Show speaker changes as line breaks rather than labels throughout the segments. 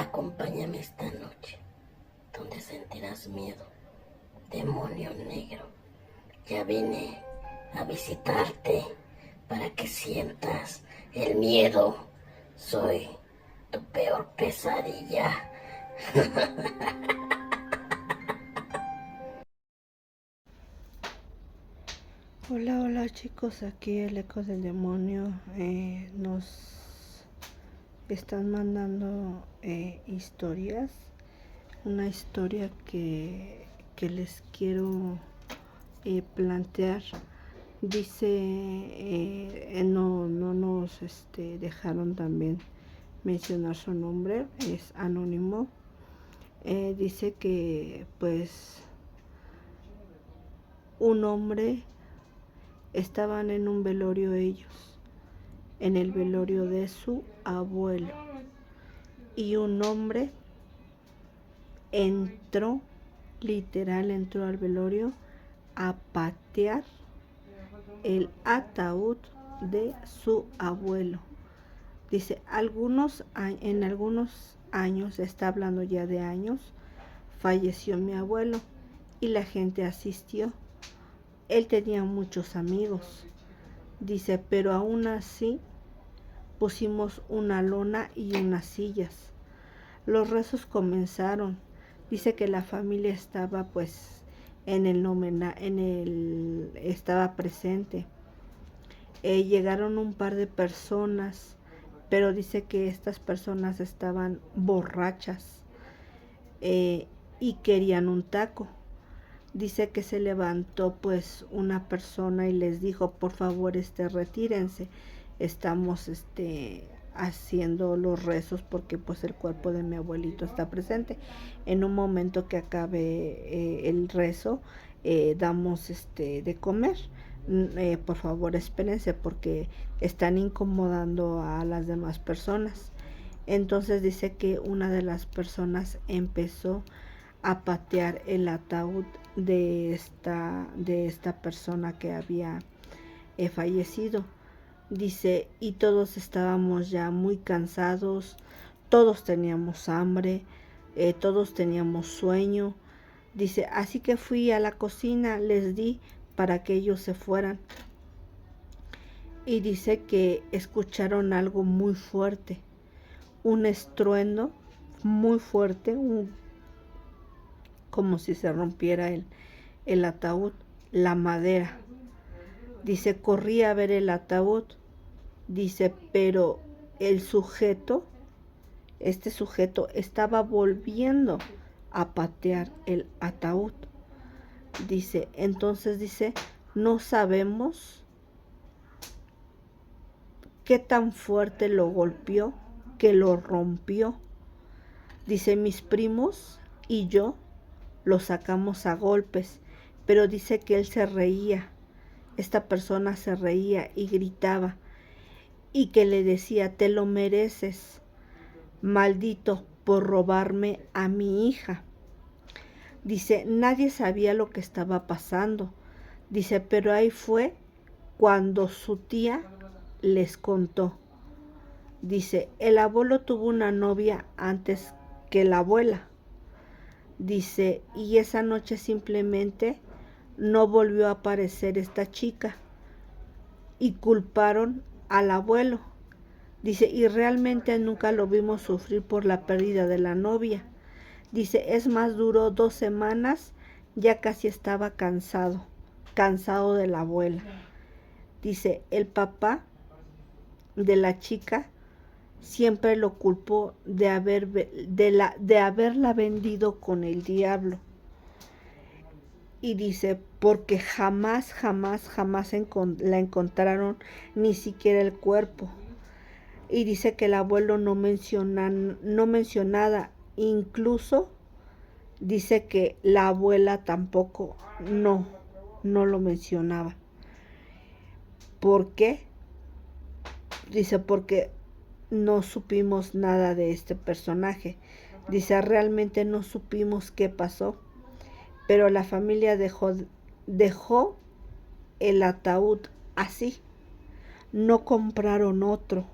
Acompáñame esta noche, donde sentirás miedo, demonio negro. Ya vine a visitarte para que sientas el miedo. Soy tu peor pesadilla.
Hola, hola chicos, aquí el eco del demonio. Nos están mandando historias. Una historia que les quiero plantear. Dice, no nos dejaron también mencionar su nombre, es anónimo. Dice que pues un hombre, estaban en un velorio ellos, en el velorio de su abuelo, y un hombre entró, literal entró al velorio a patear el ataúd de su abuelo. Dice, en algunos años, está hablando ya de años, falleció mi abuelo y la gente asistió. Él tenía muchos amigos. Dice, pero aún así pusimos una lona y unas sillas. Los rezos comenzaron. Dice que la familia estaba pues estaba presente. Llegaron un par de personas, pero dice que estas personas estaban borrachas y querían un taco. Dice que se levantó pues una persona y les dijo, por favor, retírense. Estamos haciendo los rezos porque pues el cuerpo de mi abuelito está presente. En un momento que acabe el rezo, damos de comer. Por favor, espérense porque están incomodando a las demás personas. Entonces dice que una de las personas empezó a patear el ataúd de esta persona que había fallecido. Dice, y todos estábamos ya muy cansados, todos teníamos hambre, todos teníamos sueño. Dice, así que fui a la cocina, les di para que ellos se fueran. Y dice que escucharon algo muy fuerte, un estruendo muy fuerte, como si se rompiera el ataúd, la madera. Dice, corrí a ver el ataúd. Dice, pero el sujeto, este sujeto estaba volviendo a patear el ataúd. Dice, entonces dice, no sabemos qué tan fuerte lo golpeó, que lo rompió. Dice, mis primos y yo lo sacamos a golpes, pero dice que él se reía. Esta persona se reía y gritaba y que le decía, te lo mereces, maldito, por robarme a mi hija. Dice, nadie sabía lo que estaba pasando. Dice, pero ahí fue cuando su tía les contó. Dice, el abuelo tuvo una novia antes que la abuela. Dice, y esa noche simplemente no volvió a aparecer esta chica y culparon al abuelo. Dice, y realmente nunca lo vimos sufrir por la pérdida de la novia. Dice, es más, duró 2 semanas, ya casi estaba cansado de la abuela. Dice, el papá de la chica siempre lo culpó de haberla vendido con el diablo. Y dice, porque jamás la encontraron, ni siquiera el cuerpo. Y dice que el abuelo no mencionaba, incluso dice que la abuela tampoco no lo mencionaba. ¿Por qué? Dice, porque no supimos nada de este personaje. Dice, realmente no supimos qué pasó, pero la familia dejó el ataúd así. No compraron otro.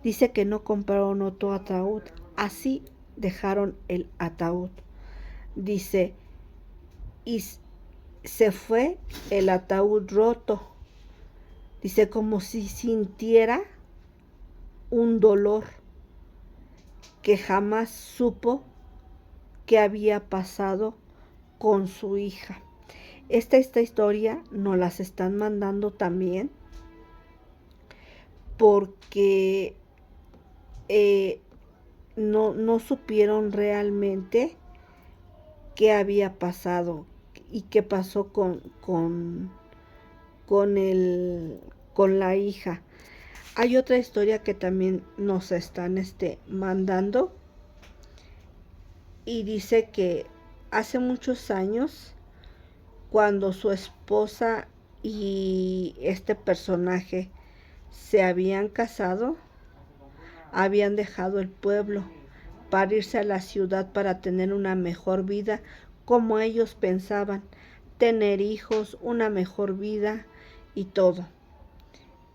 Dice que no compraron otro ataúd. Así dejaron el ataúd. Dice, y se fue el ataúd roto. Dice, como si sintiera un dolor que jamás supo qué había pasado con su hija. Esta historia nos las están mandando también porque no supieron realmente qué había pasado y qué pasó con la hija. Hay otra historia que también nos están mandando y dice que hace muchos años, cuando su esposa y este personaje se habían casado, habían dejado el pueblo para irse a la ciudad para tener una mejor vida, como ellos pensaban, tener hijos, una mejor vida y todo.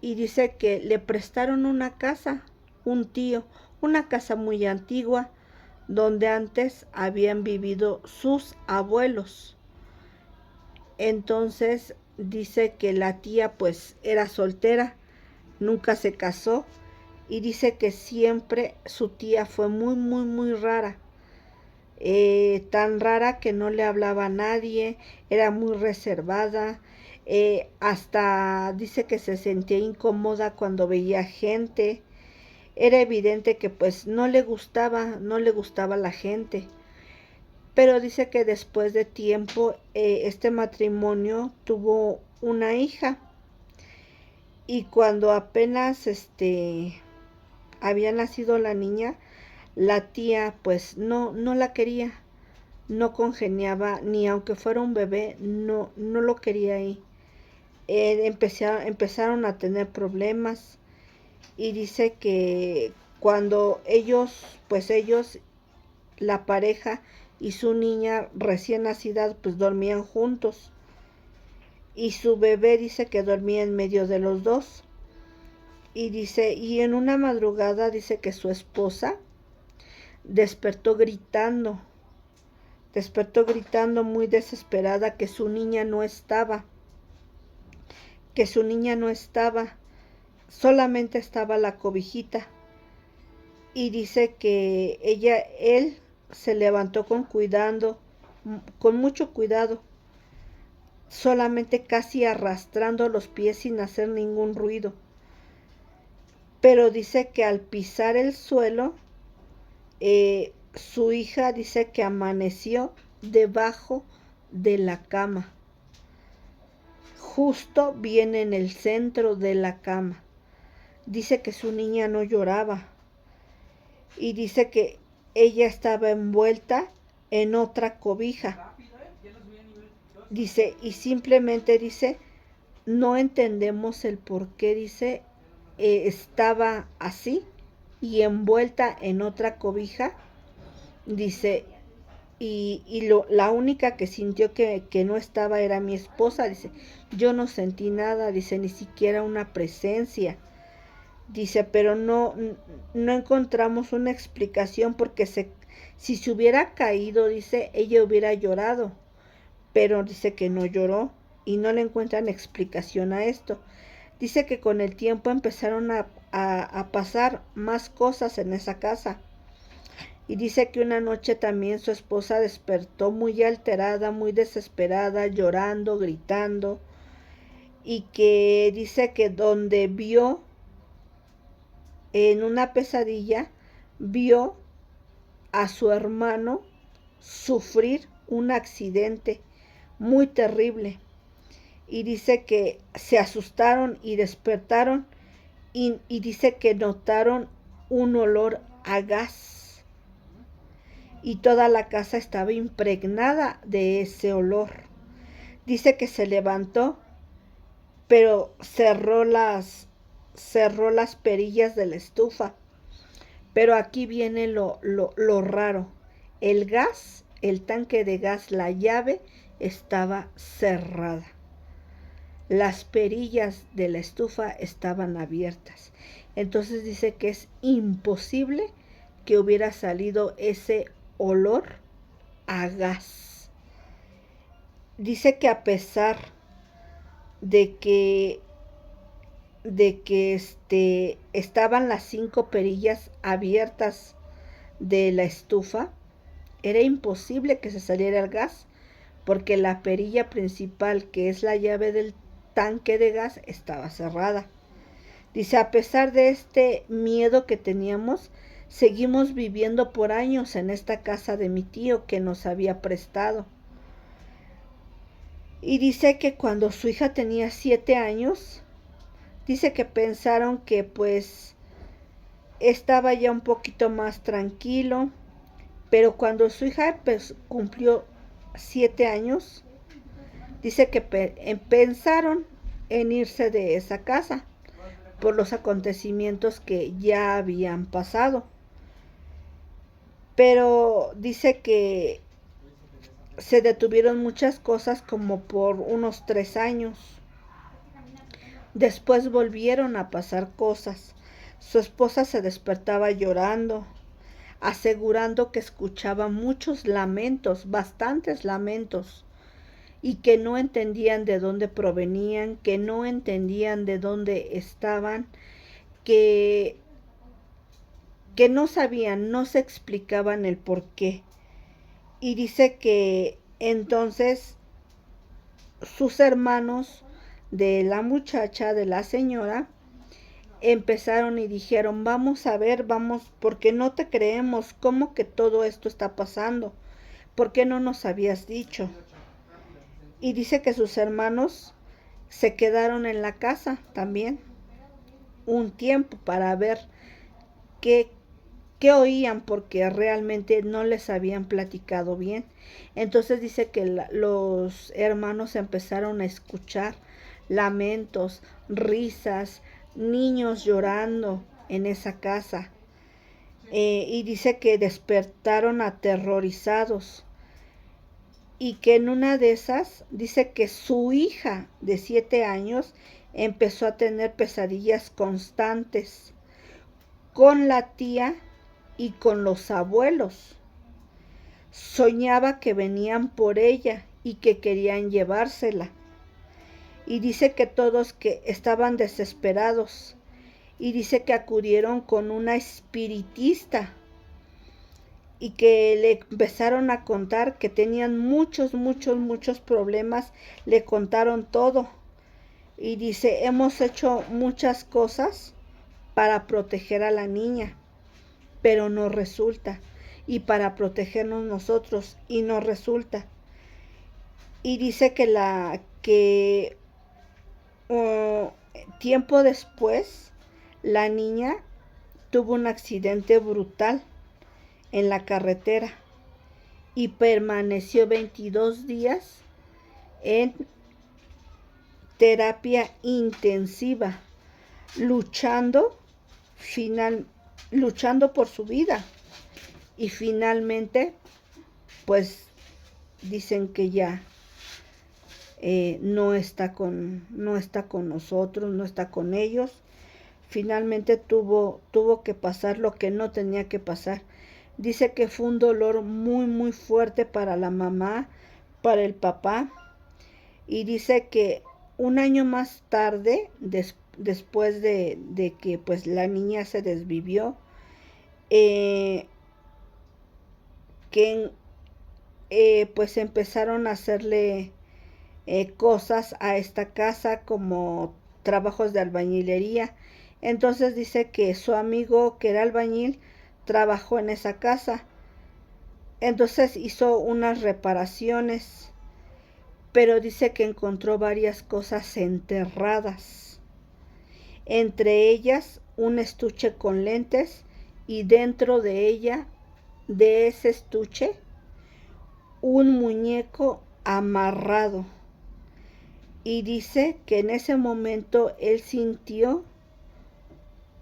Y dice que le prestaron una casa, un tío, una casa muy antigua, donde antes habían vivido sus abuelos. Entonces dice que la tía pues era soltera, nunca se casó, y dice que siempre su tía fue muy rara, tan rara que no le hablaba a nadie, era muy reservada, hasta dice que se sentía incómoda cuando veía gente. Era evidente que pues no le gustaba la gente. Pero dice que después de tiempo este matrimonio tuvo una hija, y cuando apenas había nacido la niña, la tía pues no la quería, no congeniaba, ni aunque fuera un bebé, no lo quería ahí. Empezaron a tener problemas, y dice que cuando ellos, la pareja y su niña recién nacida, pues dormían juntos, y su bebé dice que dormía en medio de los dos. Y dice, y en una madrugada dice que su esposa despertó gritando muy desesperada, que su niña no estaba, solamente estaba la cobijita. Y dice que él se levantó con mucho cuidado, solamente casi arrastrando los pies sin hacer ningún ruido. Pero dice que al pisar el suelo, su hija dice que amaneció debajo de la cama, justo bien en el centro de la cama. Dice que su niña no lloraba, y dice que ella estaba envuelta en otra cobija. Dice, y simplemente dice, no entendemos el por qué, dice, estaba así y envuelta en otra cobija. Dice, la única que sintió que no estaba era mi esposa. Dice, yo no sentí nada, dice, ni siquiera una presencia. Dice, pero no encontramos una explicación, porque si se hubiera caído, dice, ella hubiera llorado, pero dice que no lloró y no le encuentran explicación a esto. Dice que con el tiempo empezaron a pasar más cosas en esa casa. Y dice que una noche también su esposa despertó muy alterada, muy desesperada, llorando, gritando. Y que dice que donde vio, en una pesadilla, vio a su hermano sufrir un accidente muy terrible. Y dice que se asustaron y despertaron, y dice que notaron un olor a gas, y toda la casa estaba impregnada de ese olor. Dice que se levantó, pero cerró las perillas de la estufa. Pero aquí viene lo raro. El gas, el tanque de gas, la llave estaba cerrada. Las perillas de la estufa estaban abiertas. Entonces dice que es imposible que hubiera salido ese olor a gas. Dice que a pesar de que estaban las 5 perillas abiertas de la estufa, era imposible que se saliera el gas, porque la perilla principal, que es la llave del tanque de gas, estaba cerrada. Dice, a pesar de este miedo que teníamos, seguimos viviendo por años en esta casa de mi tío que nos había prestado. Y dice que cuando su hija tenía 7 años, dice que pensaron que pues estaba ya un poquito más tranquilo, pero cuando su hija cumplió 7 años, dice que pensaron en irse de esa casa por los acontecimientos que ya habían pasado. Pero dice que se detuvieron muchas cosas como por unos 3 años. Después volvieron a pasar cosas. Su esposa se despertaba llorando, asegurando que escuchaba muchos lamentos, bastantes lamentos, y que no entendían de dónde provenían, que no entendían de dónde estaban, que no sabían, no se explicaban el por qué. Y dice que entonces sus hermanos de la muchacha, de la señora, empezaron y dijeron, vamos a ver, vamos, porque no te creemos, ¿cómo que todo esto está pasando? ¿Por qué no nos habías dicho? Y dice que sus hermanos se quedaron en la casa también un tiempo para ver qué oían, porque realmente no les habían platicado bien. Entonces dice que los hermanos empezaron a escuchar lamentos, risas, niños llorando en esa casa. Y dice que despertaron aterrorizados, y que en una de esas dice que su hija de 7 años empezó a tener pesadillas constantes con la tía y con los abuelos. Soñaba que venían por ella y que querían llevársela. Y dice que todos que estaban desesperados. Y dice que acudieron con una espiritista y que le empezaron a contar que tenían muchos problemas. Le contaron todo. Y dice, hemos hecho muchas cosas para proteger a la niña, pero no resulta, y para protegernos nosotros, y no resulta. Y dice que tiempo después la niña tuvo un accidente brutal en la carretera y permaneció 22 días en terapia intensiva, luchando por su vida. Y finalmente, pues dicen que ya no está con nosotros, no está con ellos. Finalmente tuvo que pasar lo que no tenía que pasar. Dice que fue un dolor muy fuerte para la mamá, para el papá. Y dice que un año más tarde, después de que pues la niña se desvivió, pues empezaron a hacerle cosas a esta casa, como trabajos de albañilería. Entonces dice que su amigo, que era albañil, trabajó en esa casa. Entonces hizo unas reparaciones, pero dice que encontró varias cosas enterradas, entre ellas un estuche con lentes, y dentro de ella, de ese estuche, un muñeco amarrado. Y dice que en ese momento él sintió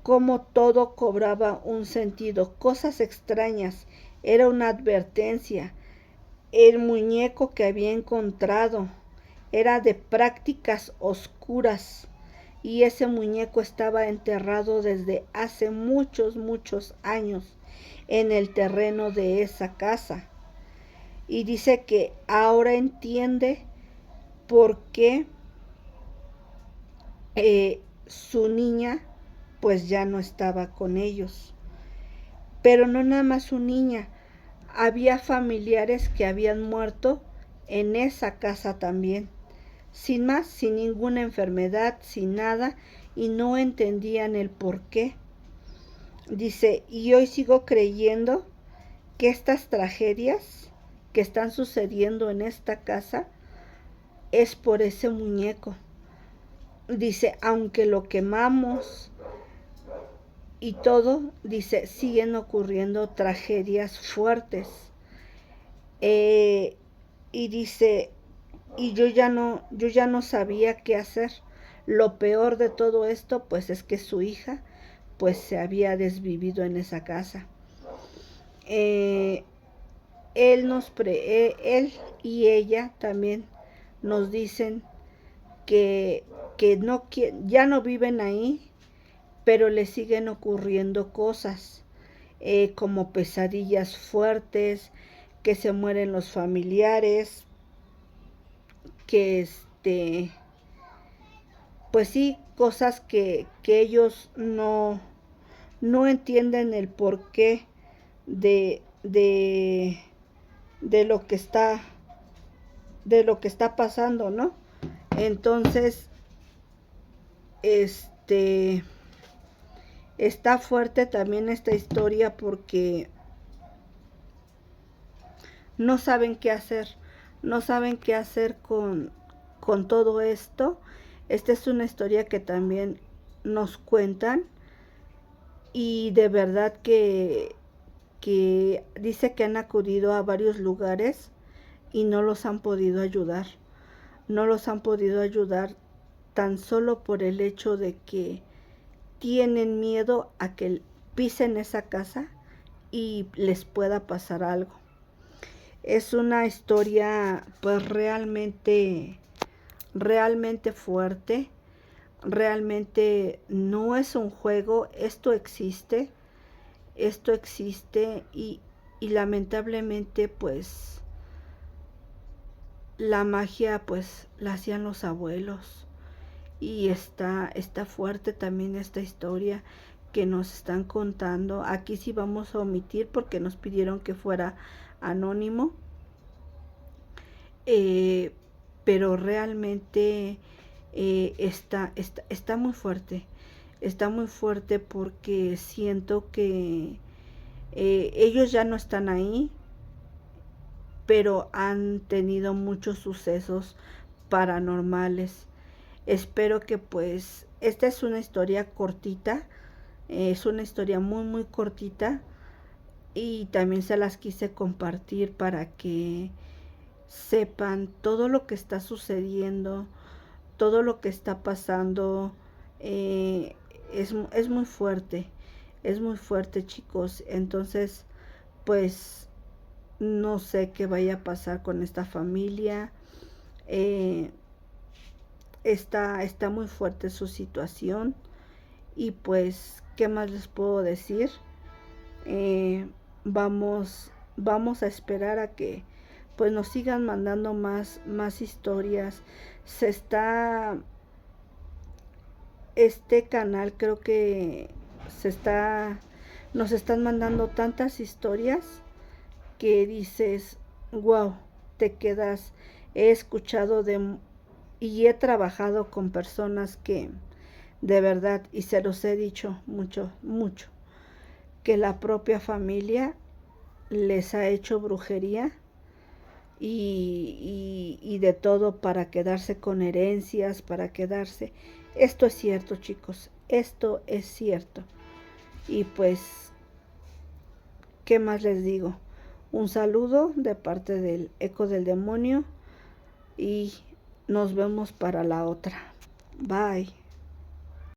como todo cobraba un sentido, cosas extrañas. Era una advertencia. El muñeco que había encontrado era de prácticas oscuras, y ese muñeco estaba enterrado desde hace muchos años, en el terreno de esa casa. Y dice que ahora entiende por qué su niña pues ya no estaba con ellos. Pero no nada más su niña, había familiares que habían muerto en esa casa también, sin más, sin ninguna enfermedad, sin nada, y no entendían el por qué. Dice, y hoy sigo creyendo que estas tragedias que están sucediendo en esta casa es por ese muñeco. Dice, aunque lo quemamos y todo, dice, siguen ocurriendo tragedias fuertes. Y dice, y yo ya no sabía qué hacer. Lo peor de todo esto, pues es que su hija, pues se había desvivido en esa casa. Él y ella también nos dicen que ya no viven ahí, pero le siguen ocurriendo cosas, como pesadillas fuertes, que se mueren los familiares, que pues sí, cosas que ellos no entienden el porqué de lo que está pasando, ¿no? Entonces, está fuerte también esta historia porque no saben qué hacer, con todo esto. Esta es una historia que también nos cuentan, y de verdad que dice que han acudido a varios lugares y no los han podido ayudar. No los han podido ayudar tan solo por el hecho de que tienen miedo a que pisen esa casa y les pueda pasar algo. Es una historia pues realmente fuerte. Realmente no es un juego, esto existe y lamentablemente pues la magia pues la hacían los abuelos, y está fuerte también esta historia que nos están contando. Aquí sí vamos a omitir porque nos pidieron que fuera anónimo, pero realmente está muy fuerte. Está muy fuerte porque siento que ellos ya no están ahí, pero han tenido muchos sucesos paranormales. Espero que pues esta es una historia cortita, es una historia muy cortita, y también se las quise compartir para que sepan todo lo que está sucediendo, todo lo que está pasando. Es muy fuerte, chicos. Entonces pues no sé qué vaya a pasar con esta familia. Está muy fuerte su situación, y pues qué más les puedo decir. Vamos a esperar a que pues nos sigan mandando más historias. Este canal, creo que nos están mandando tantas historias que dices, wow, te quedas. He escuchado y he trabajado con personas que de verdad, y se los he dicho mucho, que la propia familia les ha hecho brujería y de todo para quedarse con herencias, para quedarse. Esto es cierto, chicos, esto es cierto. Y pues, ¿qué más les digo? Un saludo de parte del Eco del Demonio, y nos vemos para la otra. Bye.